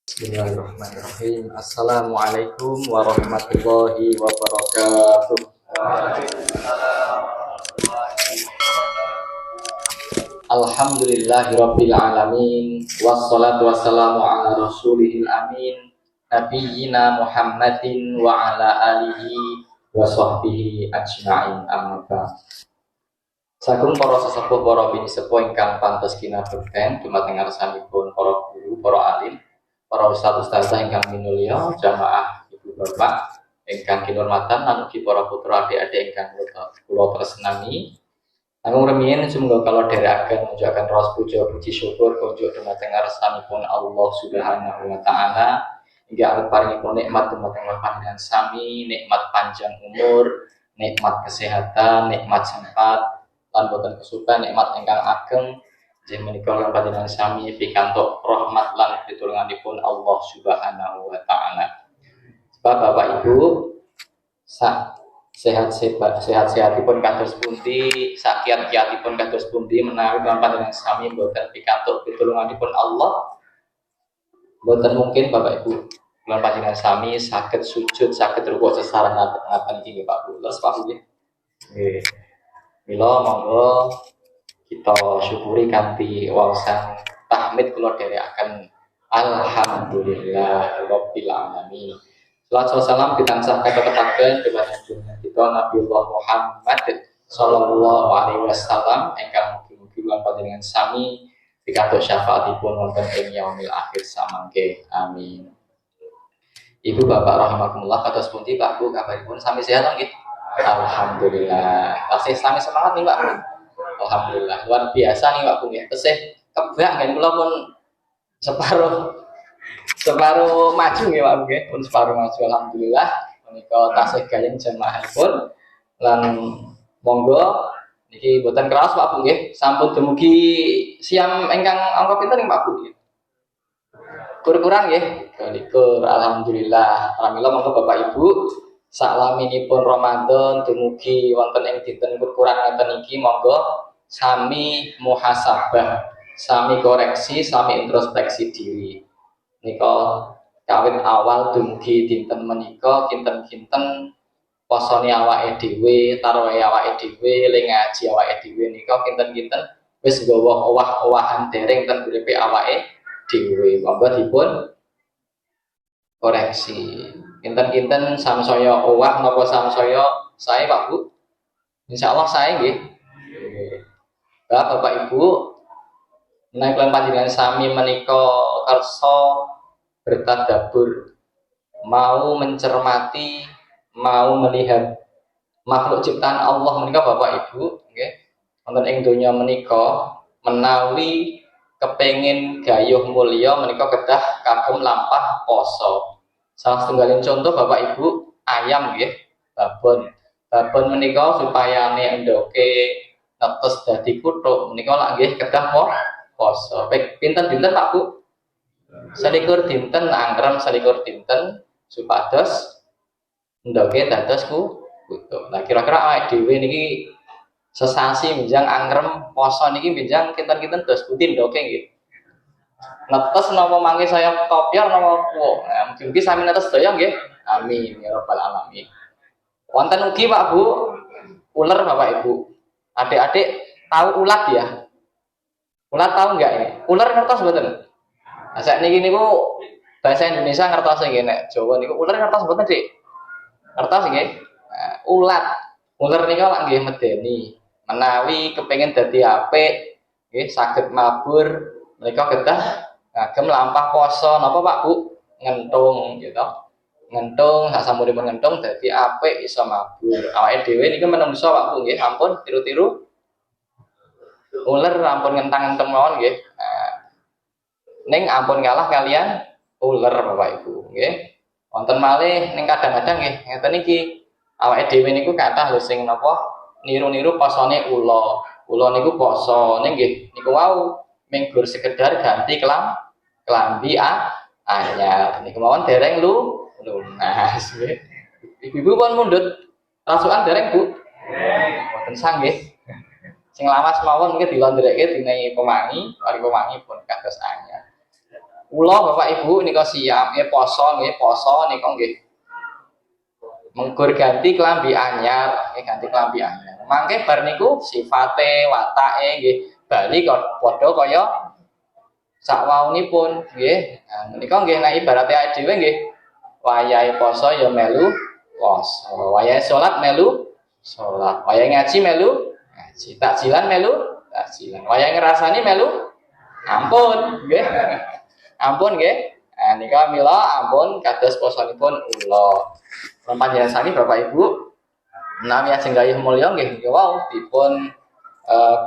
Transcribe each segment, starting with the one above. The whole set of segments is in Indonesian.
Bismillahirrahmanirrahim. Assalamualaikum warahmatullahi wabarakatuh. Alhamdulillahirabbil alamin. Wassalatu wassalamu ala rasulihil amin. Nabiyyina Muhammadin wa ala alihi wa sahbihi ajma'in. Amma ba'd. Sagung para sesepuh, para bini sepuh ingkang pantes kinabekten dumateng ngarsanipun para guru, para alim, para ustaz-ustazah ingkang minulya, jamaah ibu bapak ingkang kinurmatan lan ugi para putra adik-adik ingkang kula tresnani. Langkung rumiyin sumangga kala dherekaken mujaken ros puja puji syukur kunjuk dumateng ngarsanipun Allah Subhanahu wa taala. Inggih arep paringipun nikmat dumateng panjenengan sami, nikmat panjang umur, nikmat kesehatan, nikmat sempat lan boten kesupen nikmat ingkang ageng inggih menika lan panjenengan sami pikantuk rahmat lan pitulunganipun Allah Subhanahu wa taala. Bapak Ibu sehat-sehatipun kados pundi, sakiat-kiatipun kados pundi menawi lan panjenengan sami boten pikantuk pitulunganipun Allah. Boten mungkin Bapak Ibu lan panjenengan sami saged sujud, saged rukuk sesareng ngaten iki nggih Pak Bu. Terus Pak Bu nggih. Nggih. Mila monggo kita syukuri kanthi wawasan tahmid kula dherekaken alhamdulillah rabbil alamin. Salawat salam ditansah katepataken kepada junjungan kita Nabiullah Muhammad sallallahu alaihi wasallam ingkang mugi-mugi lan panjenengan sami pikantuk syafaatipun wonten ing yaumil akhir samangke. Amin. Ibu bapak rahimakumullah, kados pundi Pak Bu kabaripun sami sehat nggih? Alhamdulillah. Tasih sami semangat nih Pak. Alhamdulillah. Luar biasa nih Pak Bu ya. Tasih kebak kan kula pun separuh maju nggih Pak Bu nggih. Pun separuh maju alhamdulillah. Menika tasih gayeng jamaahipun lan monggo niki boten keras Pak Bu nggih. Sampun dumugi siam ingkang angka pinten nih Pak Bu nggih. Kurang nggih. Likur alhamdulillah. Alhamdulillah monggo Bapak Ibu saklaminipun Ramadan dumugi wonten ing dinten kurang ngeten iki monggo sami muhasabah, sami koreksi, sami introspeksi diri. Nika kawit awal dumugi dinten menika kinten-kinten posone awake dhewe, taroe awake dhewe, ling ngaji awake dhewe nika kinten-kinten wis nggawa owah-owahan dereng ten uripe awake dhewe. Monggo dipun koreksi. Kinten-kinten samsaya owah napa samsaya sae Pak Bu? Insyaallah sae nggih. Bapak Ibu menawi kalian panjenengan sami menika karsa bertadabbur, mau mencermati, mau melihat makhluk ciptaan Allah menika Bapak Ibu nggih. Wonten ing donya menika menawi kepengin gayuh mulya menika kedah kagem lampah poso. Salah setunggalin contoh Bapak Ibu ayam nggih, babon. Babon menika supaya endoke netes dadi kuthuk menika lak nggih kedah poso. Pinten dinten Pak Bu? Selikur dinten angkrem selikur dinten supados endoke dados kuthuk. Nah kira-kira awake dhewe niki sesasi minjang angkrem poso niki minjang kinten-kinten dos putih endoke nggih. Netes napa mangke saya kopyor napa kuwo. Nah, mugi-mugi sami netes sedaya nggih. Amin ya rabbal alamin. Wonten ugi Pak Bu, uler Bapak Ibu. Adik-adik tahu ulat ya? Ulat tahu enggak ini? Uler ngertos mboten? Nah, sakniki niku bahasa Indonesia ngertos nggih nek Jawa niku uler ngertos mboten, Dik? Ngertos nggih? Nah, ulat. Uler nika lak nggih medeni. Menawi kepengin dadi apik, nggih saged mabur mereka kedah ngagem lampah poso napa Pak Bu ngentung gitu. Ngentung sak sampunipun ngentung dadi apik iso mabur. Awake dhewe niki menungso Pak Bu nggih ampun tiru-tiru. Uler ampun ngentang-ngenteng mawon nggih. Nah, ning ampun kalah kalian uler Bapak Ibu nggih. Wonten malih ning kadang-kadang nggih ngeten iki awake dhewe niku kathah lho sing napa niru-niru posone ula. Ula niku poso ning nggih niku wau minggur sekedar ganti kelambi anyar niku mawon dereng lunas nggih. Ibu-ibu pun mundhut rasukan dereng Bu? Mboten sang nggih. Sing lawas mawon mungkin dilondreke dinaiki pemangi, kali pemangi pun kados anyar. Kula Bapak Ibu nika siap nggih poso nika nggih menggur ganti klambi anyar, ganti klambi anyar. Mangke bar niku sifate watake nggih bali kok padha kaya sakwaunipun nggih. Nah menika nggih nek ibarate awake dhewe nggih wayahe poso ya melu poso, wayahe salat melu salat, wayahe ngaji melu ngaji, takjilan melu takjilan, wayahe ngrasani melu ampun nggih. Ampun nggih. Nah nika mila ampun kados posonipun ula. Panjenengan sami Bapak Ibu nami ajeng gayuh mulya nggih wau dipun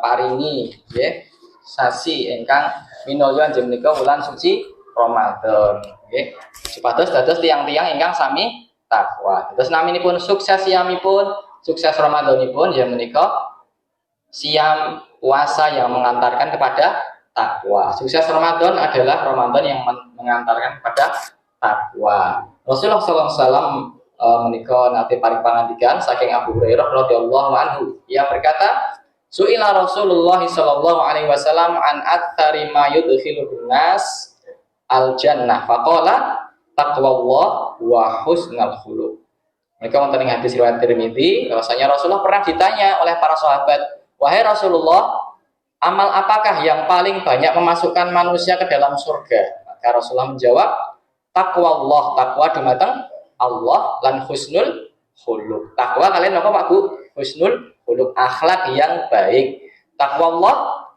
paringi nggih sasi ingkang minulya inggih menika wulan suci Ramadan nggih. Supados dados tiyang-tiyang ingkang sami takwa. Terus naminipun sukses siamipun, sukses Ramadanipun ya menika siam puasa yang mengantarkan kepada takwa. Sukses Ramadan adalah Ramadan yang mengantarkan kepada takwa. Rasulullah SAW menika nate paring pangandikan saking Abu Hurairah radhiyallahu anhu. Ia berkata, "Su'ila Rasulullah sallallahu alaihi wasallam an aktsari ma yudkhilun nas al-jannah." Faqala, "Taqwallah wa husnul khuluq." Mereka wonten ing hadis riwayat Tirmidzi, bahwasanya Rasulullah pernah ditanya oleh para sahabat, "Wahai Rasulullah, amal apakah yang paling banyak memasukkan manusia ke dalam surga?" Maka Rasulullah menjawab, "Taqwa Allah." Takwa dumateng Allah lan husnul khuluq. Takwa kalian apa Pak Bu? Husnul khuluq, akhlak yang baik. Takwa Allah,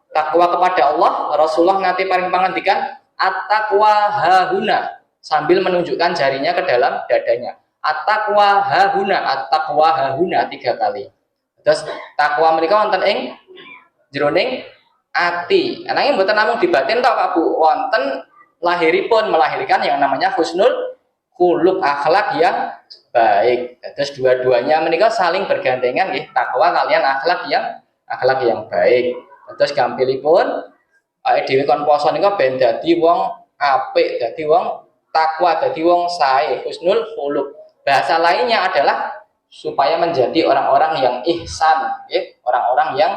takwa kepada Allah, Rasulullah nanti paling pangandikan at-taqwa hahuna sambil menunjukkan jarinya ke dalam dadanya. At-taqwa hahuna, at-taqwa hahuna 3 kali. Terus takwa mereka wonten ing jroning ati. Ananging mboten namung di batin tok Pak Bu, wonten lahiripun melahirkan yang namanya husnul khuluq, akhlak yang baik. Terus dua-duanya menika saling bergandengan nggih, takwa kalian akhlak yang baik. Terus gampilipun awake dhewe kon poso nika ben dadi wong apik, dadi wong takwa, dadi wong sae, husnul khuluq. Bahasa lainnya adalah supaya menjadi orang-orang yang ihsan, nggih, orang-orang yang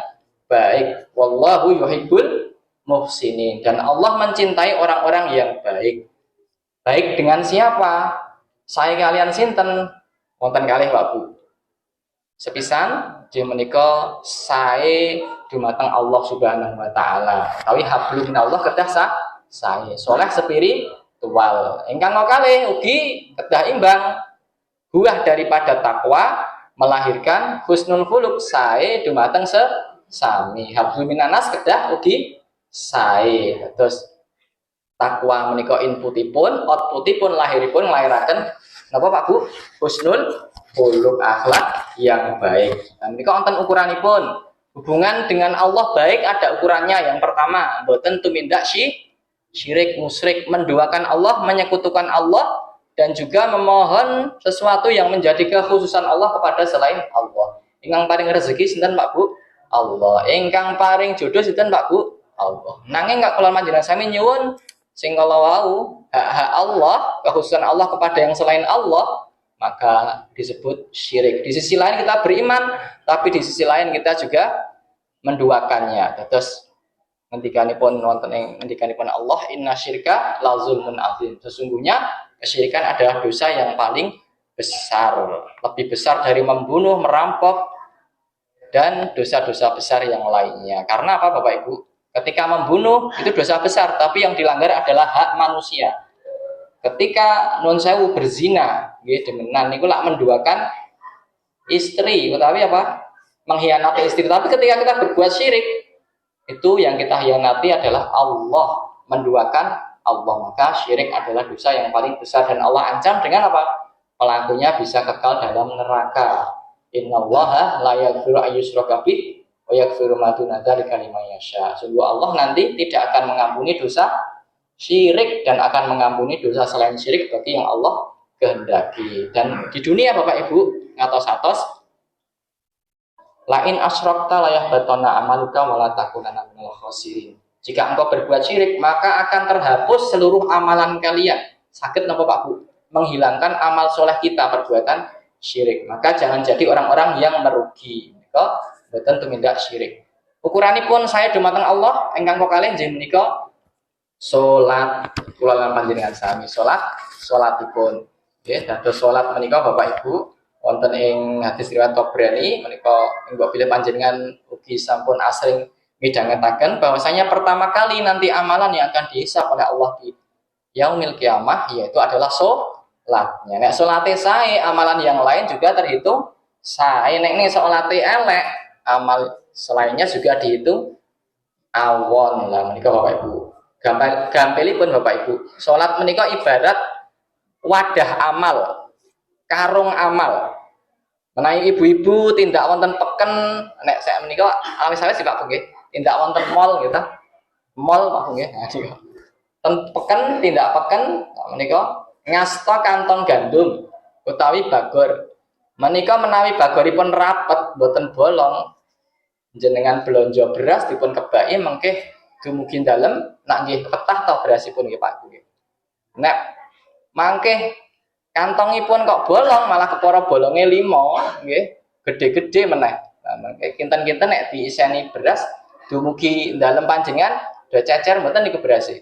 baik. Wallahu yuhibbul muhsinin, dan Allah mencintai orang-orang yang baik. Baik dengan siapa? Saya kalian sinten? Wonten kalih Pak Bu. Sepisan dia menika sae dumateng Allah Subhanahu wa taala. Tawi hablum minallah kedah sae. Saleh spiritual. Ingkang kalih ugi kedah imbang. Buah daripada takwa melahirkan husnul khuluq, sae dumateng sami. Hablum minanas kedah ugi sae. Terus takwa menika inputipun, outputipun lahiripun nglahiraken napa Pak Bu? Husnul khuluq, akhlak yang baik. Dan menika wonten ukuranipun. Hubungan dengan Allah baik ada ukurannya. Yang pertama, mboten tumindak syirik, musyrik, menduakan Allah, menyekutukan Allah, dan juga memohon sesuatu yang menjadi kekhususan Allah kepada selain Allah. Ingkang paring rezeki sinten Pak Bu? Allah. Ingkang paring jodoh sinten Pak Bu? Allah. Nanging gak kula panjenengan sami nyuwun sing kala wau hak-hak Allah, kekhususan Allah kepada yang selain Allah, maka disebut syirik. Di sisi lain kita beriman, tapi di sisi lain kita juga menduakannya. Terus ngendikanipun wonten ing ngendikanipun Allah, inna syirka la zulmun adzim. Sesungguhnya kesyirikan adalah dosa yang paling besar, lebih besar dari membunuh, merampok, dan dosa-dosa besar yang lainnya. Karena apa Bapak Ibu? Ketika membunuh itu dosa besar, tapi yang dilanggar adalah hak manusia. Ketika nun sewu berzina, nggih demenan niku lak menduakan istri, utawi apa? Mengkhianati istri. Tapi ketika kita berbuat syirik, itu yang kita khianati adalah Allah, menduakan Allah. Maka syirik adalah dosa yang paling besar, dan Allah ancam dengan apa? Pelakunya bisa kekal dalam neraka. Innallaha la yaghfiru ayyushraka bih wa yaghfiru ma duna dzalika liman yasha. Sungguh Allah nanti tidak akan mengampuni dosa syirik dan akan mengampuni dosa selain syirik bagi yang Allah kehendaki. Dan di dunia Bapak Ibu ngatos-atos lain asyrakta la yahbatana amaluka wa la takunanna minal khasirin. Jika engkau berbuat syirik, maka akan terhapus seluruh amalan kalian. Sakit napa Pak Bu? Menghilangkan amal soleh kita perbuatan syirik. Maka jangan jadi orang-orang yang merugi. Maka boten tumindak syirik. Ukuranipun saya dumateng Allah ingkang kalih nggih menika salat kula lan panjenengan sami salatipun nggih dados salat menika Bapak Ibu wonten ing hadis riwayat Tabrani menika mbok bilih panjenengan ugi sampun asring midhangetaken bahwasanya pertama kali nanti amalan yang akan dihisab oleh Allah di yaumil kiamah yaitu adalah salatnya. Nek salate sae amalan yang lain juga terhitung sae. Nek ning salate elek amal selainnya juga dihitung awon lah menika Bapak Ibu. Gampilipun Bapak Ibu, salat menika ibarat wadah amal, karung amal. Menawi ibu-ibu tindak wonten peken, nek saya menika awis-awis sih Pak nggih, tindak wonten mall gitu. Mall Pak nggih. Nah, ten peken tindak peken menika ngasta kantong gandum utawi bagor. Menika menawi bagoripun rapet boten bolong jenengan belanja beras dipun kebaki mengke dumugi dalem nak nggih petah ta berasipun nggih Pak nggih. Nek mangke kantongipun kok bolong malah kepara bolonge 5 nggih gede-gede meneh. Nah mangke kinten-kinten nek diiseni beras dumugi dalem panjenengan do cecer mboten niku berase.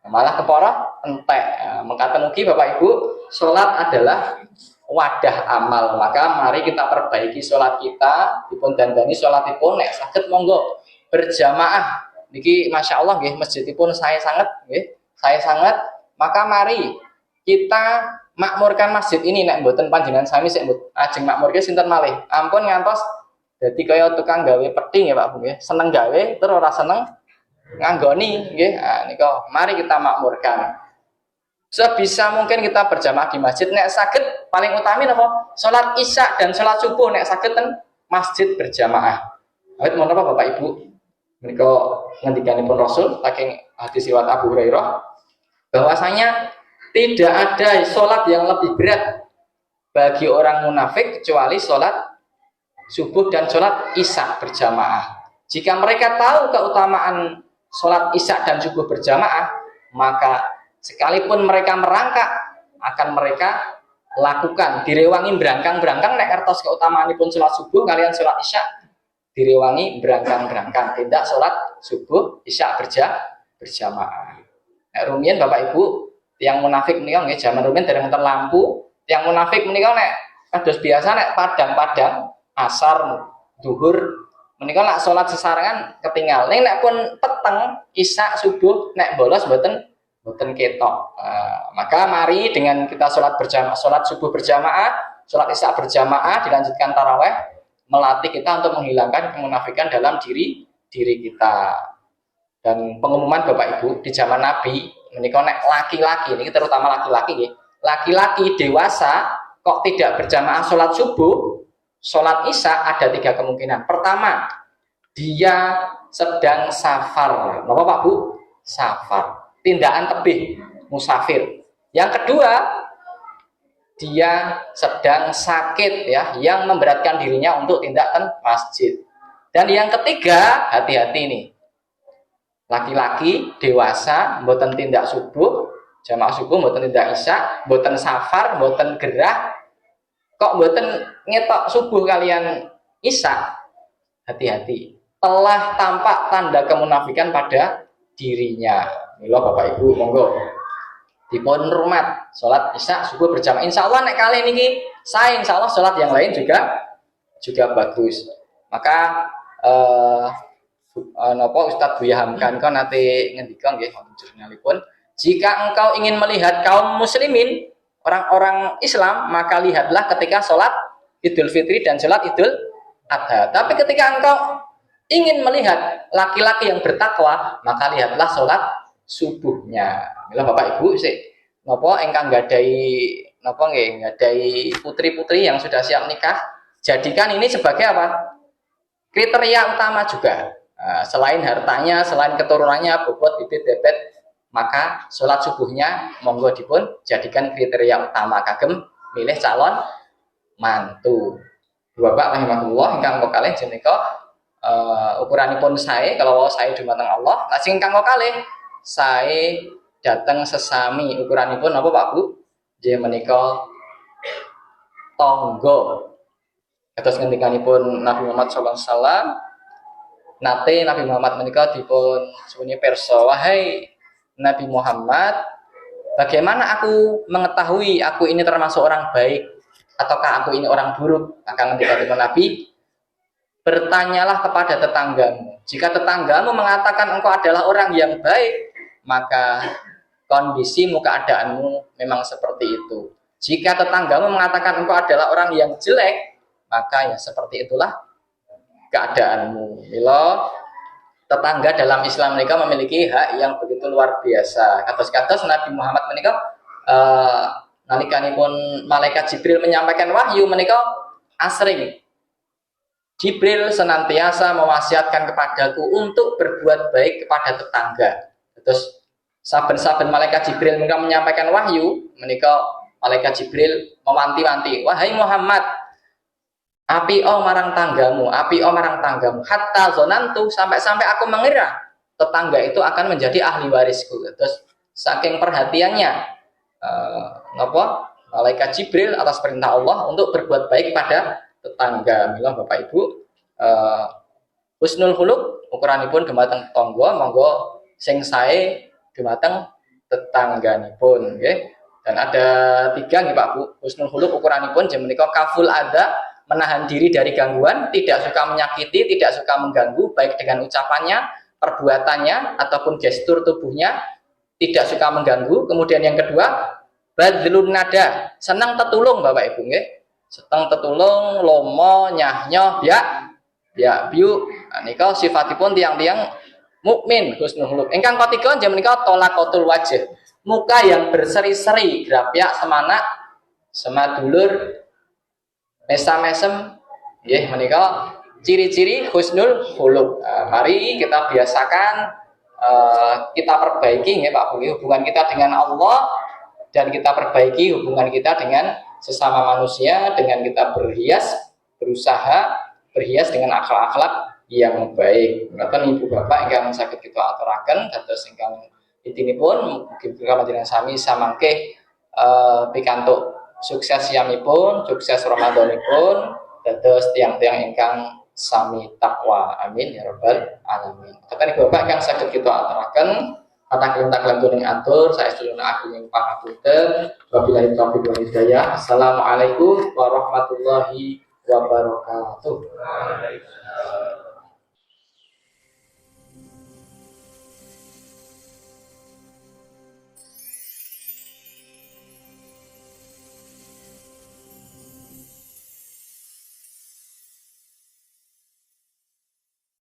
Malah kepara entek. Mengkaten ugi Bapak Ibu, salat adalah wadah amal. Maka mari kita perbaiki salat kita, dipun dandani salatipun nek saged monggo berjamaah. Niki Masya Allah nggih masjidipun saya sangat nggih, saya sangat. Maka mari kita makmurkan masjid ini nek mboten panjenengan sami sik ajeng makmurke sinten malih. Ampun ngantos dadi kaya tukang gawe peti nggih Pak Bu nggih. Seneng gawe terus ora seneng nganggoni nggih. Nah nika mari kita makmurkan. Sebisa mungkin kita berjamaah di masjid. Nek saged paling utami napa? Salat Isya dan salat subuh nek saged ten masjid berjamaah. Awit menapa Bapak Ibu? Menika ngendikanipun Rasul saking hadis riwayat Abu Hurairah bahwasanya tidak ada salat yang lebih berat bagi orang munafik kecuali salat subuh dan salat Isya berjamaah. Jika mereka tahu keutamaan salat Isya dan subuh berjamaah, maka sekalipun mereka merangkak akan mereka lakukan. Direwangi berangkang-berangkang nek kertos keutamaanipun salat subuh kalian salat Isya direwangi berangkang-berangkang tidak salat subuh Isya berjamaah. Nek rumiyin Bapak Ibu yang munafik menika nggih jaman rumiyin dereng wonten lampu, yang munafik menika nek kados biasa nek padang-padang asar zuhur menika nek salat sesarengan ketinggal. Nek pun peteng Isya subuh nek bolos mboten ketok. Maka mari dengan kita salat berjamaah, salat subuh berjamaah, salat Isya berjamaah dilanjutkan tarawih melatih kita untuk menghilangkan kemunafikan dalam diri kita. Dan pengumuman Bapak Ibu di zaman Nabi menika nek laki-laki ini terutama laki-laki nggih. Laki-laki dewasa kok tidak berjamaah salat subuh, salat Isya ada 3 kemungkinan. Pertama, dia sedang safar. Napa Pak Bu? Safar. Tindakan tebih musafir. Yang kedua, dia sedang sakit ya, yang memberatkan dirinya untuk tindakan masjid. Dan yang ketiga, hati-hati nih. Laki-laki dewasa mboten tindak subuh, jamaah subuh mboten tindak Isya, mboten safar, mboten gerah, kok mboten ngetok subuh kalian Isya. Hati-hati. Telah tampak tanda kemunafikan pada dirinya. Mila Bapak Ibu monggo dipun rumat salat Isya subuh berjamaah. Insyaallah nek kali niki saya insyaallah salat yang lain juga bagus. Maka napa Ustadz Buya Hamka niku nate ngendika nggih wonten jurnalipun, jika engkau ingin melihat kaum muslimin orang-orang Islam maka lihatlah ketika salat Idul Fitri dan salat Idul Adha. Tapi ketika engkau ingin melihat laki-laki yang bertakwa maka lihatlah salat subuhnya. Mila Bapak Ibu sik napa ingkang gadai napa nggih gadai putri-putri yang sudah siap nikah, jadikan ini sebagai apa? Kriteria utama juga. Selain hartanya, selain keturunannya, bobot, bibit, bebet, maka sholat subuhnya monggo dipun jadikan kriteria utama kagem milih calon mantu. Bapak rahimahullah ingkang kalih jenika ukuranipun sae kalau sae dumateng Allah, lajeng ingkang kalih sae dateng sesami ukuranipun apa Pak Bu? Nggih menika tangga. Atas ngendikanipun Nabi Muhammad SAW, nate Nabi Muhammad menika dipun suwuni pirsa, wahai Nabi Muhammad, bagaimana aku mengetahui aku ini termasuk orang baik ataukah aku ini orang buruk? Maka ketika Nabi, bertanyalah kepada tetanggamu. Jika tetanggamu mengatakan engkau adalah orang yang baik, maka kondisimu, keadaanmu memang seperti itu. Jika tetanggamu mengatakan engkau adalah orang yang jelek, maka ya seperti itulah keadaanmu. Mila tetangga dalam Islam mereka memiliki hak yang begitu luar biasa. Kados-kados Nabi Muhammad menika nalikanipun malaikat Jibril menyampaikan wahyu menika asring Jibril senantiasa mewasiatkan kepadaku untuk berbuat baik kepada tetangga. Terus saben-saben malaikat Jibril menika menyampaikan wahyu menika malaikat Jibril mewanti-wanti, wahai Muhammad, api marang tanggamu, api marang tanggamu, hatta zonantu, sampai-sampai aku mengira tetangga itu akan menjadi ahli warisku. Terus saking perhatiannya malaikat Jibril atas perintah Allah untuk berbuat baik pada tetangga. Mila Bapak Ibu, husnul khuluq ukuranipun dumateng tangga, monggo sing sae dumateng tetangganipun, nggih. Dan ada 3 nih Pak Bu, husnul khuluq ukuranipun jam menika kaful ada, menahan diri dari gangguan, tidak suka menyakiti, tidak suka mengganggu, baik dengan ucapannya, perbuatannya, ataupun gestur tubuhnya, tidak suka mengganggu. Kemudian yang kedua, badlun nada, senang tetulung Bapak Ibu, nggih. Senang tetulung, lomo, nyah-nyoh, ya biu. Nika sifatipun tiang-tiang mukmin husnul khuluq. Ingkang ketiga jam menika tolaqatul wajh, muka yang berseri-seri, grapyak semana, semadulur, mesam-mesem, nggih menika ciri-ciri husnul khuluq. Mari kita biasakan, kita perbaiki nggih Pak Bu, hubungan kita dengan Allah, dan kita perbaiki hubungan kita dengan sesama manusia dengan kita berusaha berhias dengan akhlak-akhlak yang baik. Ngaten Ibu Bapak ingkang saged kita aturaken dados ingkang intinipun mugi panjenengan sami samangke pikantuk sukses siyamipun, sukses Ramadanipun, dados tiang-tiang ingkang sami takwa. Amin ya rabbal alamin. Ngaten Ibu Bapak ingkang saged kita aturaken, kata-kata tuning atur, saya sedulur agung yang pangapunten. Wabillahi taufiq wal hidayah. Assalamualaikum warahmatullahi wabarakatuh.